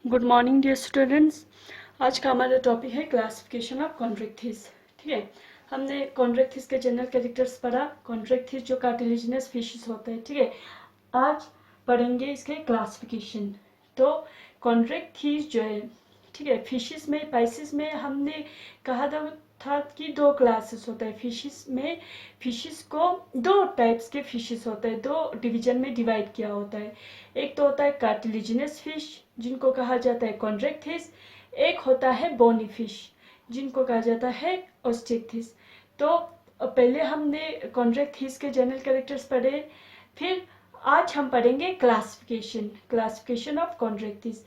Good morning dear students. आज का हमारा टॉपिक है क्लासिफिकेशन ऑफ कॉन्ड्रेक्थिस। ठीक है, हमने कॉन्ड्रेक्थिस के जनरल कैरेक्टर्स पढ़ा। कॉन्ड्रेक्थिस जो कार्टिलेजिनस फिशेस होते हैं, ठीक है। आज पढ़ेंगे इसके क्लासिफिकेशन। तो कॉन्ड्रेक्थिस जो है, ठीक है, फिशेस में पाइसिस में हमने कहा था कि दो क्लासेस होता है फिशेस में। फिशेस को दो टाइप्स के फिशेस होते हैं, दो डिवीजन में डिवाइड किया होता है। एक तो होता है कार्टिलेजिनस फिश जिनको कहा जाता है कॉन्ड्रेक्थिस, एक होता है बोनी फिश जिनको कहा जाता है ओस्टिकथिस। तो पहले हमने कॉन्ड्रेक्थिस के जनरल कैरेक्टर्स पढ़े, फिर आज हम पढ़ेंगे क्लासिफिकेशन ऑफ कॉन्ड्रेक्थिस।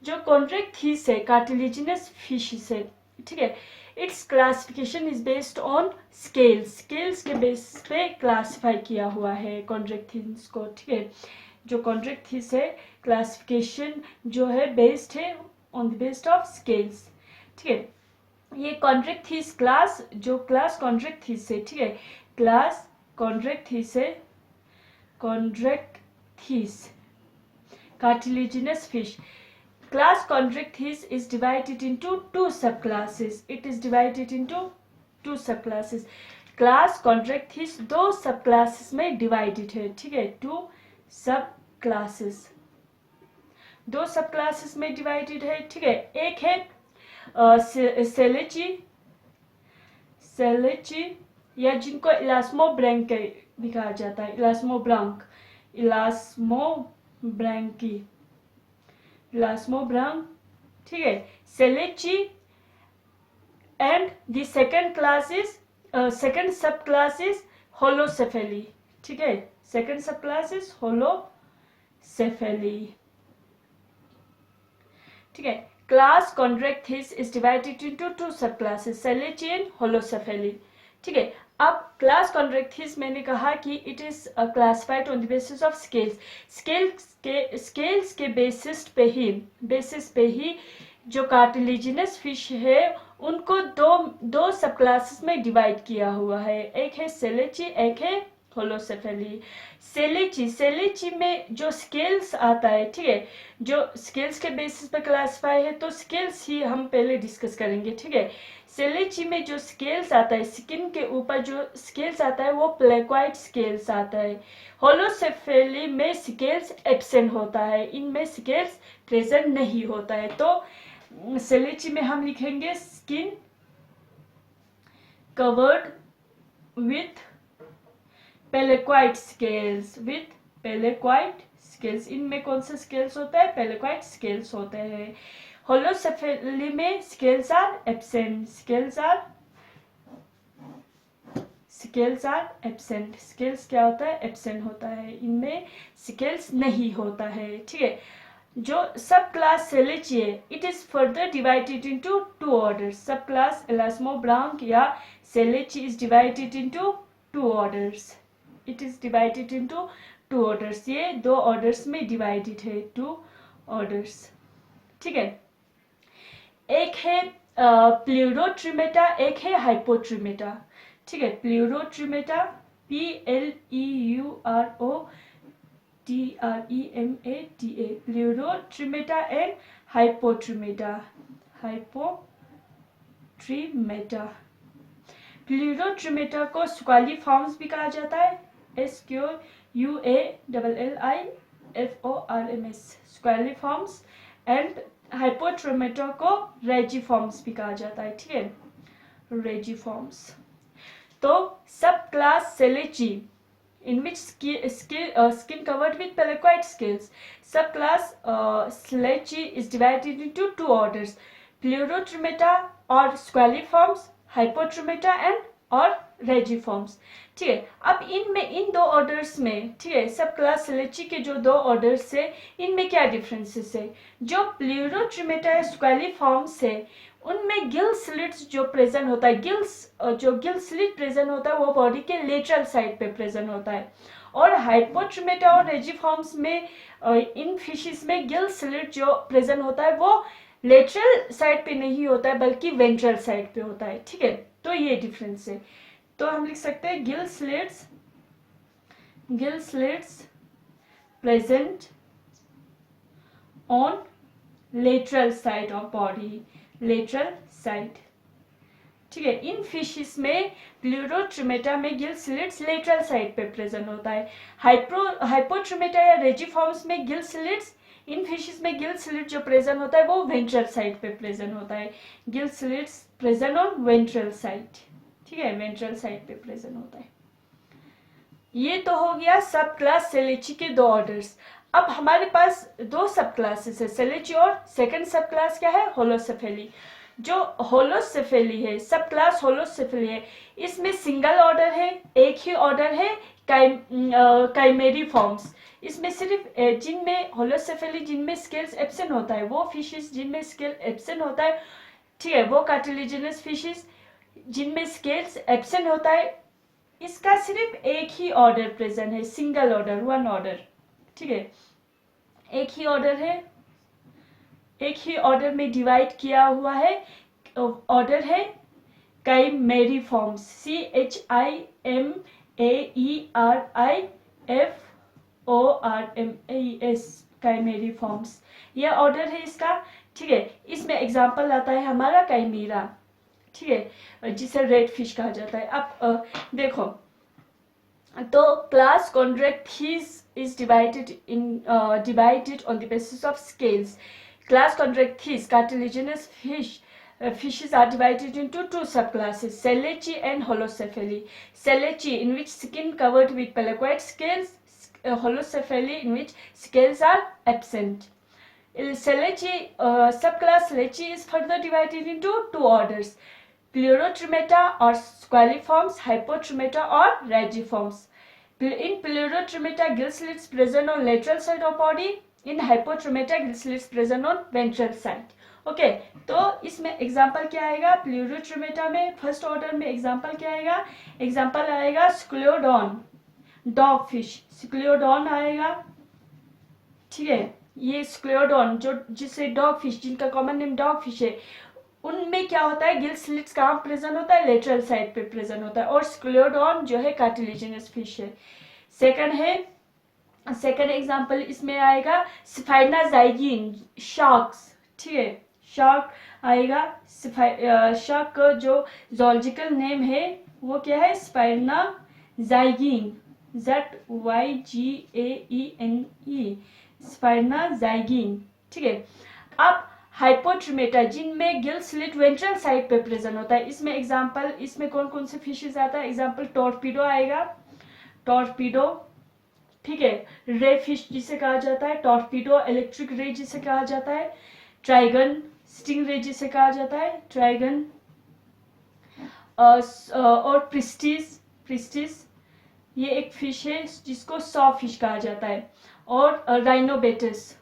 जो कॉन्ड्रेक्थिस है कार्टिलेजिनस फिशेस है, ठीक है। It's classification is based on scales के बेस पे क्लासिफाई किया हुआ है कॉन्ड्रेक्थिस को, ठीक है। जो कॉन्ड्रेक्थिस है क्लासिफिकेशन जो है बेस्ड है on the based of scales, ठीक है। ये कॉन्ड्रेक्थिस क्लास, जो क्लास कॉन्ड्रेक्थिस है, ठीक है, क्लास कॉन्ड्रेक्थिस है, कॉन्ड्रेक्थिस cartilaginous fish. Class Chondrichthyes is divided into two subclasses. It is divided into two subclasses. Class Chondrichthyes दो subclasses में divided है, ठीक है, two subclasses, दो subclasses में divided है, ठीक है। एक है सेलेची या जिनको इलास्मोब्रैंक भी कहा जाता है, इलास्मोब्रैंक, ठीक है, selachii. And the second class is second sub class is holocephali, ठीक है, second sub class is holocephali, ठीक है। Class chondrichthyes is divided into two sub classes, selachii and holocephali, ठीक है। अब क्लास कॉन्ड्रेक्थिस मैंने कहा कि it is classified on the basis of scales के बेसिस पे ही जो कार्टिलेजिनस फिश है उनको दो सब क्लासेस में डिवाइड किया हुआ है। एक है सेलेची, एक है होलोसेफेली। सेलेची में जो स्केल्स आता है, ठीक है, जो स्केल्स के बेसिस पे क्लासिफाई है, तो स्केल्स ही हम पहले डिस्कस करेंगे, ठीक है। सेलेची में जो स्केल्स आता है, स्किन के ऊपर जो स्केल्स आता है वो प्लेक्वाइट स्केल्स आता है। होलोसेफेली में स्केल्स एब्सेंट होता है, इनमें स्केल्स प्रेजेंट नहीं होता है। तो सेलेची में हम लिखेंगे स्किन कवर्ड विथ पेलेक्वाइट स्केल्स, इनमें कौन से स्केल्स होता है, पेलेक्वाइट स्केल्स होते हैं। होलोसेफेली में स्केल्स आर एब्सेंट, स्केल्स क्या होता है, एब्सेंट होता है, इनमें स्केल्स नहीं होता है, ठीक है। जो सब क्लास सेलेची है, it is further divided into two orders. Sub class elasmobranch या selachii is divided into two orders, it is divided into two orders. ये दो ऑर्डर्स में डिवाइडेड है, टू ऑर्डर्स, ठीक है। एक है प्लूरोट्रिमेटा, एक है हाइपोट्रिमेटा, ठीक है। प्लूरोट्रिमेटा PLEUROTREMATA, प्लूरोट्रिमेटा एंड हाइपोट्रिमेटा। प्लूरोट्रिमेटा को स्क्वालिफॉर्म्स भी कहा जाता है, SQUALLIFORMS, स्क्वालिफॉर्म्स। एंड हाइपोट्रिमेटा को रेजिफॉर्म्स भी कहा जाता है, ठीक है, रेजिफॉर्म्स। तो सब class सेलेची in which skin covered with pelecoid scales. Subclass Selechi is divided into two orders, Pleurotremata or Squaliforms, Hypotremata and और रेजिफॉर्म्स, ठीक है। अब इनमें इन दो ऑर्डर्स में, ठीक है, सब क्लास सेलेची के जो दो ऑर्डर्स है इनमें क्या डिफरेंसेस है। जो प्लूरोट्रिमेटा या स्क्वालिफॉर्म्स है उनमें गिल स्लिट्स जो प्रेजेंट होता है, जो गिल स्लिट प्रेजेंट होता है वो बॉडी के लेटरल साइड पे प्रेजेंट होता है। और हाइपोट्रिमेटा और रेजिफॉर्म्स में इन फिशेस में गिल स्लिट जो प्रेजेंट होता है वो लेटरल साइड पे नहीं होता है बल्कि वेंट्रल साइड पे होता है, ठीक है। तो ये डिफरेंस है। तो हम लिख सकते हैं gill slits present on lateral side of body, lateral side, ठीक है। इन फिशेस में प्लूरोट्रिमेटा में गिल स्लिट्स लेटरल साइड पे प्रेजेंट होता है। हाइपोट्रिमेटा या रेजिफॉर्म्स में गिल स्लिट्स, इन फिशेस में गिल स्लिट जो प्रेजेंट होता है वो वेंट्रल साइड पे प्रेजेंट होता है। Gill slits present on ventral side, ठीक है, वेंट्रल साइड पे प्रेजेंट होता है। ये तो हो गया सब क्लास सेलेची के दो ऑर्डर्स। अब हमारे पास दो सब क्लासेस है सेलेची, और सेकंड सब क्लास क्या है, होलोसेफेली। जो होलोसेफेली है, सब क्लास होलोसेफेली है, इसमें सिंगल ऑर्डर है, एक ही ऑर्डर है, काइमेरी फॉर्म्स। इसमें सिर्फ जिनमें होलोसेफेली जिनमें स्केल्स एब्सेंट होता है वो फिशेस, जिनमें स्केल एब्सेंट होता है, ठीक है, वो कार्टिलेजिनस फिशेस। जिनमें स्केल्स एब्सेंट होता है इसका सिर्फ एक ही ऑर्डर प्रेजेंट है, सिंगल ऑर्डर, वन ऑर्डर, ठीक है, एक ही ऑर्डर है, एक ही ऑर्डर में डिवाइड किया हुआ है। ऑर्डर है काइमेरी फॉर्म्स, CHIMAERIFORMS, काइमेरी फॉर्म्स, ये ऑर्डर है इसका, ठीक है। इसमें एग्जांपल आता है हमारा काइमेरा, ठीक है, जिसे रेड फिश कहा जाता है। अब देखो, तो class कॉन्ड्रेक्थिस is divided on the basis of scales. Class Chondrichthyes, cartilaginous fishes are divided into two subclasses, Selachii and Holocephali. Selachii, in which skin covered with pelagoid scales, Holocephali, in which scales are absent. Selachii, subclass Selachii is further divided into two orders, Pleurotremata or Squaliforms, Hypotremata or Ragiforms. In Pleurotremata, gill slits present on lateral side of body. In Hypotremata, gill slits present on ventral side. Okay, तो इसमें example क्या आएगा, प्लूरोट्रिमेटा में first order में example क्या आएगा, example आएगा स्क्लियोडॉन, dog fish, स्क्लियोडॉन आएगा, ठीक है। ये स्क्लियोडॉन जो जिसे डॉग फिश, जिनका कॉमन नेम डॉग फिश है, उनमें क्या होता है, गिल स्लिट्स कहाँ प्रेजेंट होता है, लेटरल साइड पे प्रेजेंट होता है। और स्क्लियोडॉन जो है कार्टिलेजिनस फिश है। सेकंड एग्जांपल इसमें आएगा स्फाइनाजाइगिन, शार्क्स, ठीक है, शार्क आएगा। शार्क का जो जोलॉजिकल नेम है वो क्या है, स्पाइनाजाइगिन, ZYGAENE, स्पाइनाजाइगिन, ठीक है। अब हाइपोट्रिमेटा, जिनमें गिल स्लिट वेंट्रल साइड पे प्रेजेंट होता है, इसमें एग्जांपल, इसमें कौन कौन से फिशेस आता है, एग्जांपल टॉर्पीडो आएगा, टॉर्पीडो, ठीक है, रे फिश जिसे कहा जाता है, टॉर्पीडो, इलेक्ट्रिक रे जिसे कहा जाता है, ट्राइगन, स्टिंग रे जिसे कहा जाता है, ट्राइगन, और प्रिस्टिस, ये एक फिश है जिसको सॉ फिश कहा जाता है, और राइनोबेटस,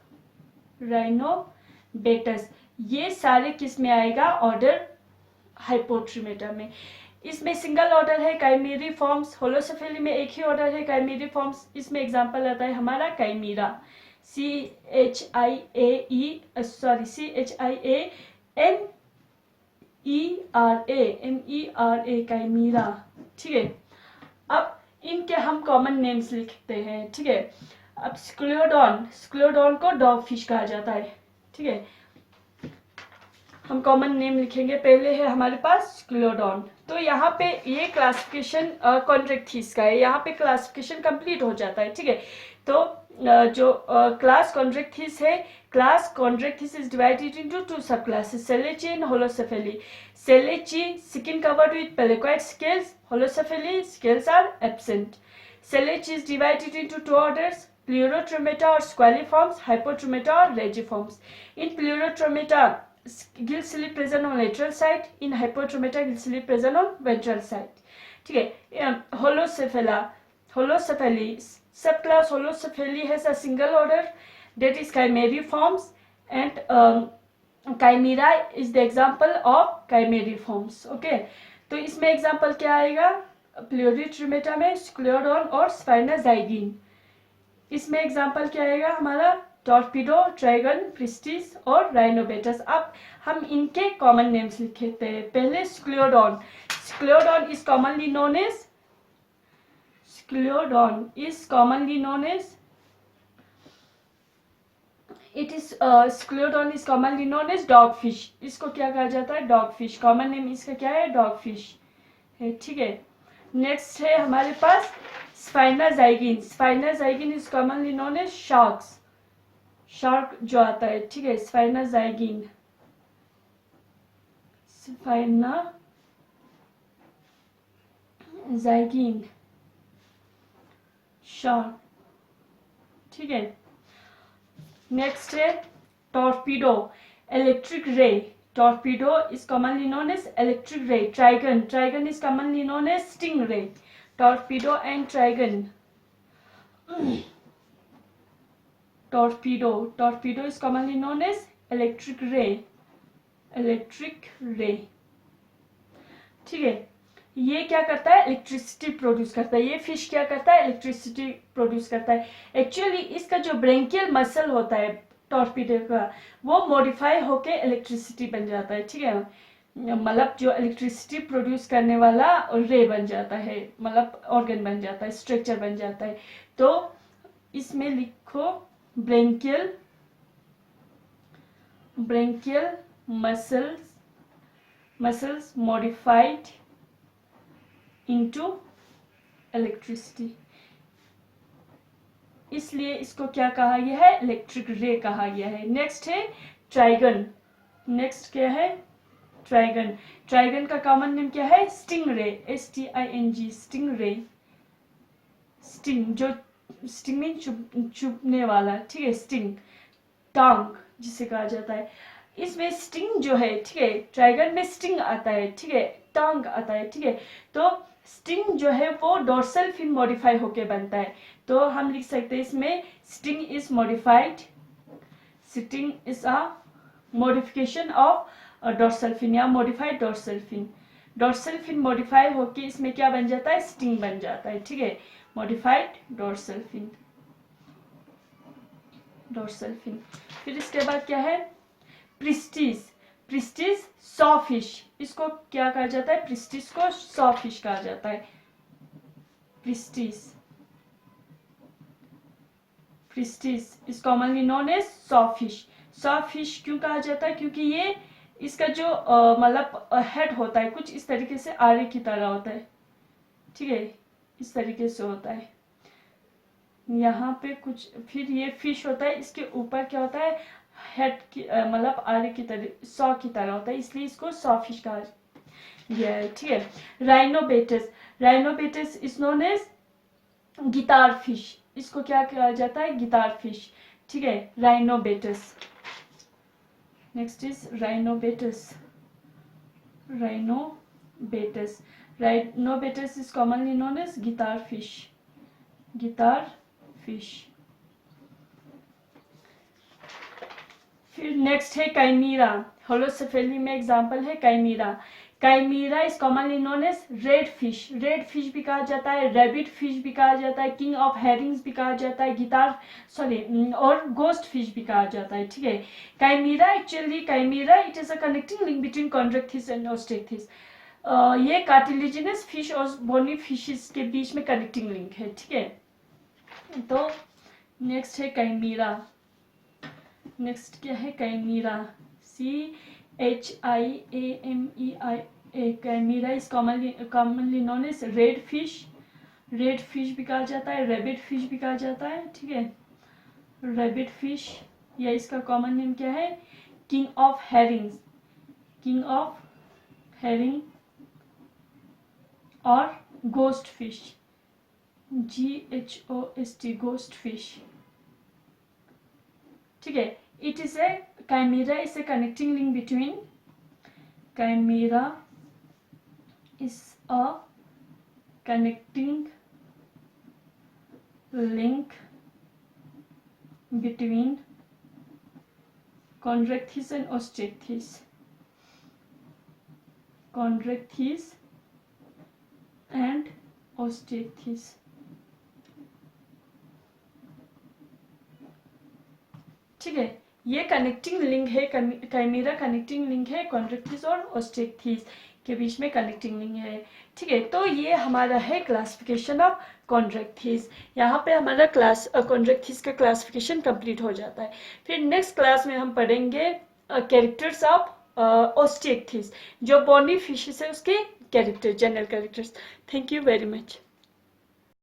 ये सारे किस में आएगा, ऑर्डर हाइपोट्रिमेटा में। इसमें सिंगल ऑर्डर है काइमेरी फॉर्म्स, होलोसेफेली में एक ही ऑर्डर है काइमेरी फॉर्म्स। इसमें एग्जांपल आता है हमारा काइमेरा, CHIAMERA, काइमेरा, ठीक है। अब इनके हम कॉमन नेम्स लिखते हैं, ठीक है। अब स्क्लियोडॉन को डॉग फिश कहा जाता है, ठीक है, हम कॉमन नेम लिखेंगे। पहले है हमारे पास स्क्लियोडॉन। तो यहाँ पे ये क्लासिफिकेशन कॉन्ड्रेक्थिस का है, यहाँ पे क्लासिफिकेशन कंप्लीट हो जाता है, ठीक है। तो जो क्लास कॉन्ड्रेक्थिस है, class chondrichthyes is divided into two sub classes, selachii and holocephali. Selachii, skin covered with placoid scales, holocephali, scales are absent. Selachii is divided into two orders, Pleurotremata or Squaliforms, Hypotremata or Ragiforms. In Pleurotremata, gill slit present on lateral side. In Hypotremata, gill slit present on ventral side. ठीक है। Holocephali, subclass Holocephali has a single order, that is Chimeriforms, and Chimera is the example of Chimeriforms. Okay, तो इसमें example क्या आएगा, प्लूरोट्रिमेटा में स्क्लियोडॉन और स्पाइनाजाइगिन। इसमें example क्या आएगा हमारा, टॉर्पीडो, ट्राइगन, प्रिस्टिस और राइनोबेटस। अब हम इनके कॉमन नेम्स लिखते हैं। पहले scoliodon is commonly known as it is scoliodon is commonly known as dogfish, इसको क्या कहा जाता है, डॉग फिश, कॉमन नेम इसका क्या है, डॉग फिश है, ठीक है। नेक्स्ट है हमारे पास sphyrna zygaena, sphyrna zygaena is commonly known as sharks, shark जो आता है, ठीक है, स्पाइनाजाइगिन, स्पाइनाजाइगिन शार्क, ठीक है। नेक्स्ट है torpedo, electric ray, torpedo is commonly known as electric ray, trigon is commonly known as sting ray, torpedo and trigon. torpedo is commonly known as electric ray, ठीक है। ये क्या करता है, इलेक्ट्रिसिटी प्रोड्यूस करता है, ये फिश क्या करता है, इलेक्ट्रिसिटी प्रोड्यूस करता है। एक्चुअली इसका जो ब्रेंकियल मसल होता है टॉर्पीडो का, वो मॉडिफाई होके इलेक्ट्रिसिटी बन जाता है, ठीक है, मतलब जो इलेक्ट्रिसिटी प्रोड्यूस करने वाला रे बन जाता है, मतलब ऑर्गन बन जाता है, स्ट्रक्चर बन जाता है। तो इसमें लिखो branchial muscles modified into electricity, इसलिए इसको क्या कहा गया है, इलेक्ट्रिक रे कहा गया है। नेक्स्ट है ट्राइगन, नेक्स्ट क्या है, ट्राइगन का कॉमन नेम क्या है, स्टिंग रे, STING, स्टिंग रे, स्टिंग जो स्टिंग में चुभने वाला, ठीक है, स्टिंग, टांग जिसे कहा जाता है, इसमें स्टिंग जो है, ठीक है, ट्राइगन में स्टिंग आता है, ठीक है, टांग आता है, ठीक है। तो स्टिंग जो है वो डोर्सल फिन मॉडिफाई होके बनता है, तो हम लिख सकते हैं इसमें sting is a modification of dorsal fin या मॉडिफाइड डोर्सल फिन मॉडिफाई होके इसमें क्या बन जाता है, स्टिंग बन जाता है, ठीक है, मॉडिफाइड डोर्सल फिन। फिर इसके बाद क्या है, प्रिस्टिस सॉ फिश, इसको क्या कहा जाता है, प्रिस्टिस को सॉ फिश कहा जाता है, Pristis is commonly known as saw fish क्यों कहा जाता है, क्योंकि ये इसका जो मतलब हेड होता है कुछ इस तरीके से आरे की तरह होता है, ठीक है, इस तरीके से होता है यहाँ पे कुछ, फिर ये फिश होता है, इसके ऊपर क्या होता है, हेड की मतलब आरे की तरह, सॉ की तरह होता है, इसलिए इसको सॉ फिश कहा गया है, ठीक है। Rhinobatos is known as guitarfish, इसको क्या कहा जाता है, गिटार फिश, ठीक है, rhinobatos. Next is rhinobatos is commonly known as guitarfish. फिर नेक्स्ट है काइमीरा, होलोसेफेली में एग्जांपल है chimaera is commonly known as red fish भी कहा जाता है, रैबिट फिश भी कहा जाता है, किंग ऑफ हेरिंग्स भी कहा जाता है, और गोस्ट फिश भी कहा जाता है, ठीक है। Chimaera it is a connecting link between chondrichthyes and osteichthyes, ये कार्टिलेजिनस फिश और बोनी फिशेस के बीच में कनेक्टिंग लिंक है, ठीक है। तो नेक्स्ट है काइमीरा, नेक्स्ट क्या है, काइमीरा, CHIAMERA, काइमीरा is commonly known as red fish भी कहा जाता है, रैबिट फिश भी कहा जाता है, ठीक है, रैबिट फिश, या इसका कॉमन नेम क्या है, किंग ऑफ हेरिंग और ghost fish, GHOST, ghost fish, ठीक है। It is a chimera is a connecting link between chimera is a connecting link between chondrichthyes and osteichthyes, ठीक है। ये कनेक्टिंग लिंक है, काइमेरा कनेक्टिंग लिंक है Chondrichthyes और ओस्टेक्थिस। के बीच में कनेक्टिंग नहीं है, ठीक है। तो ये हमारा है क्लासिफिकेशन ऑफ कॉन्ट्रैक्टिस। यहाँ पे हमारा कॉन्ट्रैक्टिस का क्लासिफिकेशन कंप्लीट हो जाता है। फिर नेक्स्ट क्लास में हम पढ़ेंगे कैरेक्टर्स ऑफ ओस्टिएक्टिस, जो बोनी फिशेस है उसके character, general characters. Thank you very much.